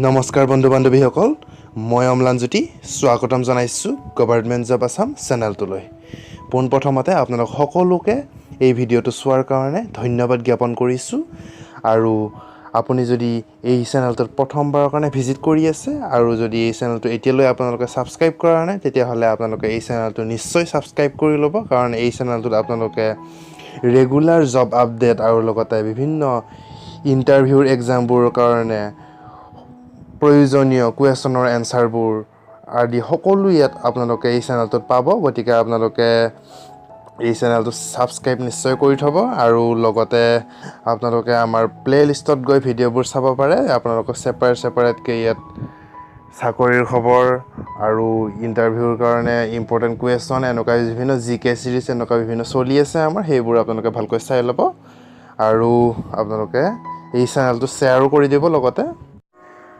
নমস্কাৰ বন্ধু বান্ধৱীসকল, মই অম্লানজ্যোতি স্বাগতম জনাইছোঁ গভৰ্ণমেণ্ট জব আছাম চেনেলটোলৈ। পোনপ্ৰথমতে আপোনালোক সকলোকে এই ভিডিঅ'টো চোৱাৰ কাৰণে ধন্যবাদ জ্ঞাপন কৰিছোঁ। আৰু আপুনি যদি এই চেনেলটোত প্ৰথমবাৰৰ কাৰণে ভিজিট কৰি আছে আৰু যদি এই চেনেলটো এতিয়ালৈ আপোনালোকে ছাবস্ক্ৰাইব কৰা নাই, তেতিয়াহ'লে আপোনালোকে এই চেনেলটো নিশ্চয় ছাবস্ক্ৰাইব কৰি ল'ব, কাৰণ এই চেনেলটোত আপোনালোকে ৰেগুলাৰ জব আপডেট আৰু লগতে বিভিন্ন ইণ্টাৰভিউৰ এক্সামবোৰৰ কাৰণে প্ৰয়োজনীয় কুৱেশ্যনৰ এনচাৰবোৰ আদি সকলো ইয়াত আপোনালোকে এই চেনেলটোত পাব। গতিকে আপোনালোকে এই চেনেলটো ছাবস্ক্ৰাইব নিশ্চয় কৰি থ'ব আৰু লগতে আপোনালোকে আমাৰ প্লে'লিষ্টত গৈ ভিডিঅ'বোৰ চাব পাৰে। আপোনালোকক ছেপাৰেটকৈ ইয়াত চাকৰিৰ খবৰ আৰু ইণ্টাৰভিউৰ কাৰণে ইম্পৰ্টেণ্ট কুৱেশ্যন, এনেকুৱা বিভিন্ন GK চিৰিজ এনেকুৱা বিভিন্ন চলি আছে আমাৰ, সেইবোৰ আপোনালোকে ভালকৈ চাই ল'ব আৰু আপোনালোকে এই চেনেলটো শ্বেয়াৰো কৰি দিব। লগতে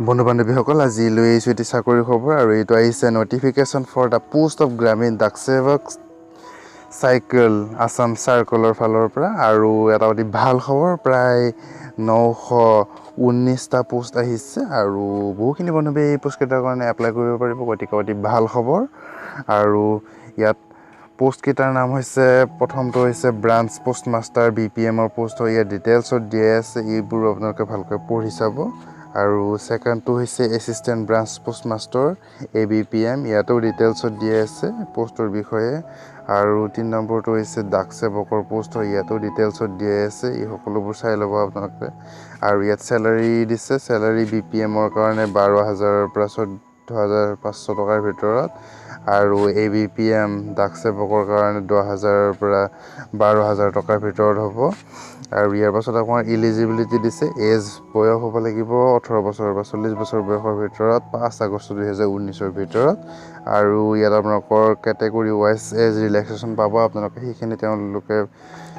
বন্ধু বান্ধৱীসকল, আজি লৈ আহিছোঁ এটি চাকৰিৰ খবৰ আৰু এইটো আহিছে notification for the post of Gramin Dak Sevak cycle Assam চাৰ্কলৰ ফালৰ পৰা। আৰু এটা অতি ভাল খবৰ, প্ৰায় 919টা পোষ্ট আহিছে আৰু বহুখিনি বান্ধৱীয়ে এই পোষ্টকেইটাৰ কাৰণে এপ্লাই কৰিব পাৰিব। গতিকে অতি ভাল খবৰ। আৰু ইয়াত পোষ্টকেইটাৰ নাম হৈছে, প্ৰথমটো হৈছে ব্ৰাঞ্চ পোষ্ট মাষ্টাৰ BPMৰ পোষ্ট হয়, ইয়াত ডিটেইলছত দিয়া আছে, এইবোৰ আপোনালোকে ভালকৈ পঢ়ি চাব। আৰু ছেকেণ্ডটো হৈছে assistant branch post master ABPM, ইয়াতো ডিটেইলছত দিয়া আছে পোষ্টৰ বিষয়ে। আৰু 3 নম্বৰটো হৈছে ডাক সেৱকৰ পোষ্ট হয়, ইয়াতো ডিটেইলছত দিয়া আছে, এই সকলোবোৰ চাই ল'ব আপোনালোকে। আৰু ইয়াত চেলাৰী দিছে, চেলাৰী BPMৰ কাৰণে 12,000ৰ পৰা 14,500 টকাৰ ভিতৰত, আৰু ABPM ডাক সেৱকৰ কাৰণে 10,000ৰ পৰা 12,000 টকাৰ ভিতৰত হ'ব। আৰু ইয়াৰ পাছত আপোনাৰ ইলিজিবিলিটি দিছে, এজ বয়স হ'ব লাগিব 18 বছৰৰ পৰা 40 বছৰ বয়সৰ ভিতৰত, 5 আগষ্ট 2019ৰ ভিতৰত। আৰু ইয়াত আপোনালোকৰ কেটেগৰী ৱাইজ এজ ৰিলেক্সেশ্যন পাব, আপোনালোকে সেইখিনি তেওঁলোকে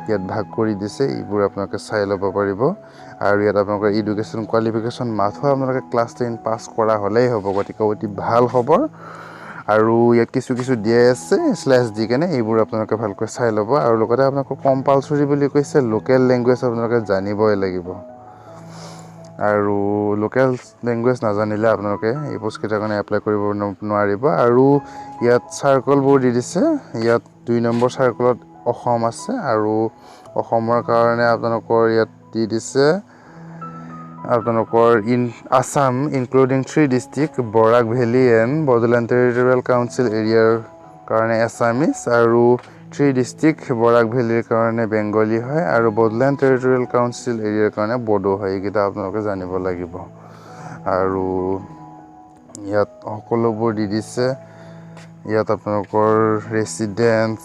ইয়াত ভাগ কৰি দিছে, এইবোৰ আপোনালোকে চাই ল'ব পাৰিব। আৰু ইয়াত আপোনালোকৰ এডুকেশ্যন কোৱালিফিকেশ্যন মাথো আপোনালোকে ক্লাছ 10 পাছ কৰা হ'লেই হ'ব। গতিকে অতি ভাল খবৰ। আৰু ইয়াত কিছু দিয়াই আছে স্লেছ দি কেনে, এইবোৰ আপোনালোকে ভালকৈ চাই ল'ব। আৰু লগতে আপোনালোকক কম্পালচৰি বুলি কৈছে লোকেল লেংগুৱেজ আপোনালোকে জানিবই লাগিব। আৰু লোকেল লেংগুৱেজ নাজানিলে আপোনালোকে এই পোষ্টকেইটাৰ কাৰণে এপ্লাই কৰিব নোৱাৰিব। আৰু ইয়াত চাৰ্কলবোৰ দি দিছে, ইয়াত 2 নম্বৰ চাৰ্কলত অসম আছে আৰু অসমৰ কাৰণে আপোনালোকৰ ইয়াত দি দিছে আপোনালোকৰ Assam including 3 district Barak valley and Bodoland territorial council এৰিয়াৰ কাৰণে এছামিছ, আৰু 3 ডিষ্ট্ৰিক্ট বৰাক ভেলীৰ কাৰণে বেংগলী হয়, আৰু বড়োলেণ্ড টেৰিটৰিয়েল কাউন্সিল এৰিয়াৰ কাৰণে বড়ো হয়। এইকেইটা আপোনালোকে জানিব লাগিব। আৰু ইয়াত সকলোবোৰ দি দিছে, ইয়াত আপোনালোকৰ ৰেচিডেঞ্চ,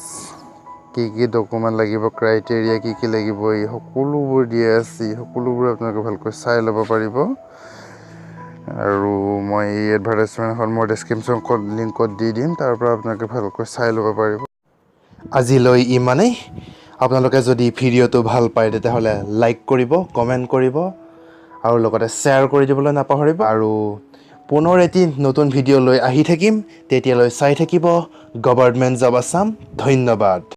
কি ডকুমেণ্ট লাগিব, ক্ৰাইটেৰিয়া কি লাগিব, এই সকলোবোৰ দিয়া আছে, সকলোবোৰ আপোনালোকে ভালকৈ চাই ল'ব পাৰিব। আৰু মই এই এডভাৰটাইজমেণ্টখন মোৰ ডেছক্ৰিপশ্যন লিংকত দি দিম, তাৰ পৰা আপোনালোকে ভালকৈ চাই ল'ব পাৰিব। আজিলৈ ইমানেই। আপোনালোকে যদি ভিডিঅ'টো ভাল পায় তেতিয়াহ'লে লাইক কৰিব, কমেণ্ট কৰিব আৰু লগতে শ্বেয়াৰ কৰি দিবলৈ নাপাহৰিব। আৰু পুনৰ এটি নতুন ভিডিঅ' লৈ আহি থাকিম, তেতিয়ালৈ চাই থাকিব গভৰ্ণমেণ্ট জব আছাম। ধন্যবাদ।